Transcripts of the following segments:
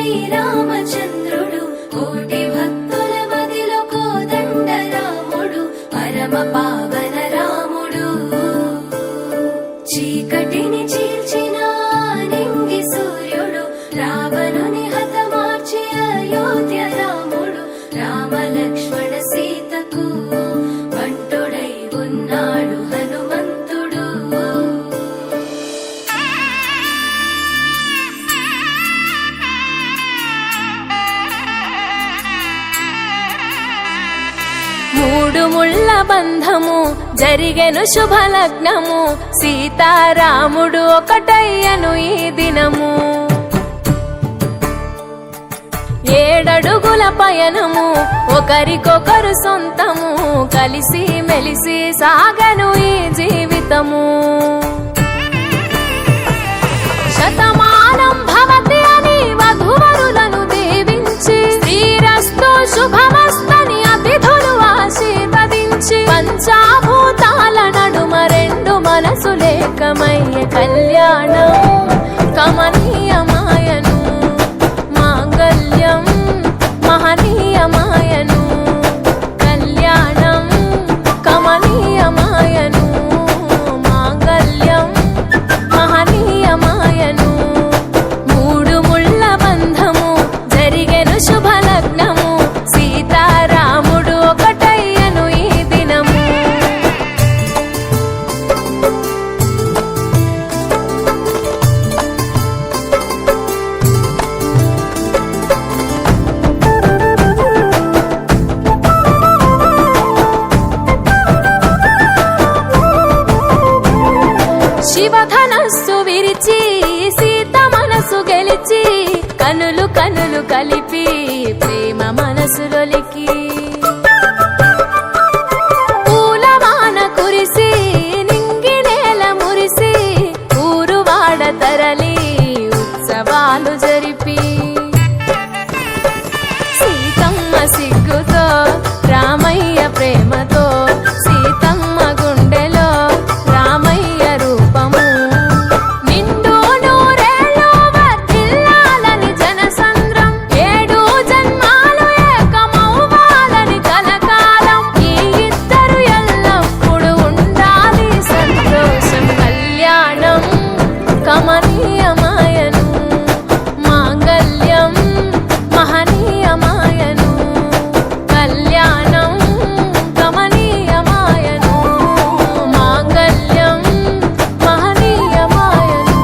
శ్రీరామచంద్రుడు కోటి భక్తుల మదిలో కోదండ రాముడు పరమ పావన రాముడు చీకటిని చీల్చిన నింగి సూర్యుడు రావణుని హతమార్చి అయోధ్య రాముడు రామ లక్ష్మణ సీతకు బంటుడై ఉన్నాడు హనుమంతుడు మూడు ముళ్ళ బంధము జరిగెను శుభలగ్నము సీతారాముడు ఒకటయ్యను ఈ దినము ఏడడుగుల పయనము ఒకరికొకరు సొంతము కలిసి మెలిసి సాగను ఈ జీవితము శతమానం భవతి అని వధువరులను దీవించి శ్రీరస్తు శుభమస్తని అతిథులు ఆశీర్వదించి పంచాభూతాల నడుమ రెండు మనసులేకమయ్యే కళ్యాణం కమనీయమాయను మాంగళ్యం మహనీయమాయను కళ్యాణం కమనీయమాయను మాంగళ్యం మహనీయమాయను మూడు ముళ్ళ బంధము జరిగెను శుభలగ్నము సీతారాముడు ఒకటయ్యను ఈ దినము శివధనస్సు విరిచి సీత మనసు గెలిచి కనులు కనులు కలిపి ప్రేమ మనసులొలికి పూలవాన కురిసి నింగి నేల మురిసి ఊరువాడ తరలి ఉత్సవాలు జరిపి సీతమ్మ సిగ్గుతో రామయ్య ప్రేమతో సీతమ్మ గుండెలో రామయ్య రూపము నిండు నూరేళ్ళు వర్ధిల్లాలని జనసంద్రం ఏడు జన్మాలు ఏకమవ్వాలని కలకాలం ఈ ఇద్దరు ఎల్లప్పుడు ఉండాలి సంతోషం కళ్యాణం కమనీయమాయను మాంగళ్యం మహనీయమాయను కళ్యాణం కమనీయమాయను మాంగళ్యం మహనీయమాయను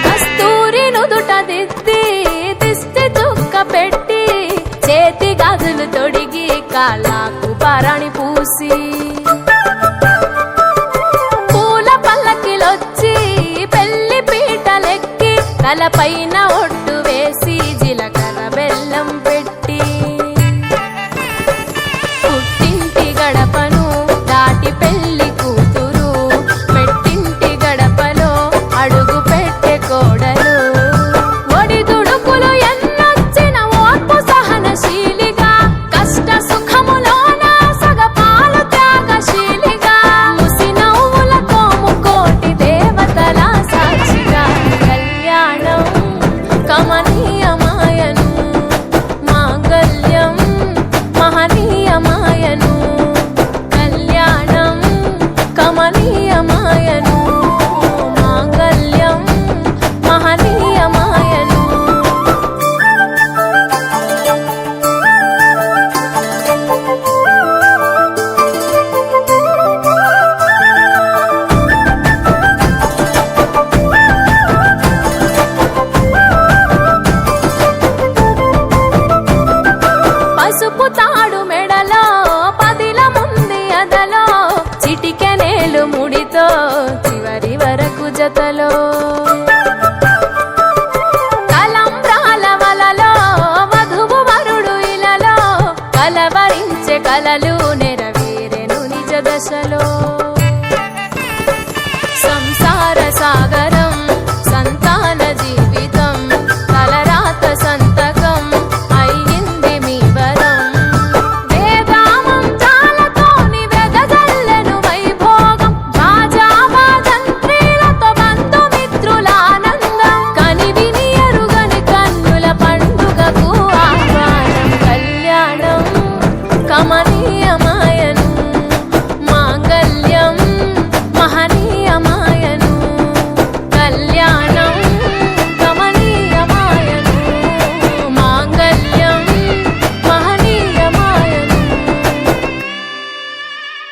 కస్తూరి నుదుట దిద్ది దిష్టి చుక్క పెట్టి చేతి గాజులు తొడిగి కాళ్ళకు పారాణి పూసి పూల పల్లకిలొచ్చి పెళ్లి పీటలెక్కి తలపైన ఒట్టు వేసి జీలకర్ర బెల్లం పెట్టి పుట్టింటి గడపను దాటి పెళ్లి కూతురు పెట్టింటి గడపలో అడుగు పెట్టే కోడలు ఒడిదుడుకులు ఎన్నొచ్చిన ఓర్పు సహనశీలిగా కష్ట సుఖములోన సగపాలు త్యాగశీలిగా ముసి నవ్వులతో ముకోటి దేవతల సాక్షిగా కళ్యాణం కమనీయమాయను మాంగళ్యం మహనీయమాయను కళ్యాణం కమనీయమాయను మాంగళ్యం మహనీయమాయను పసుపు తాడు మెడలో పదిల ముంది అదలో చిటికెనేలు ముడితో చివరి వరకు జతలో తలంబ్రాల వలలో వధువు వరుడు ఇలలో కలవరించే కలలు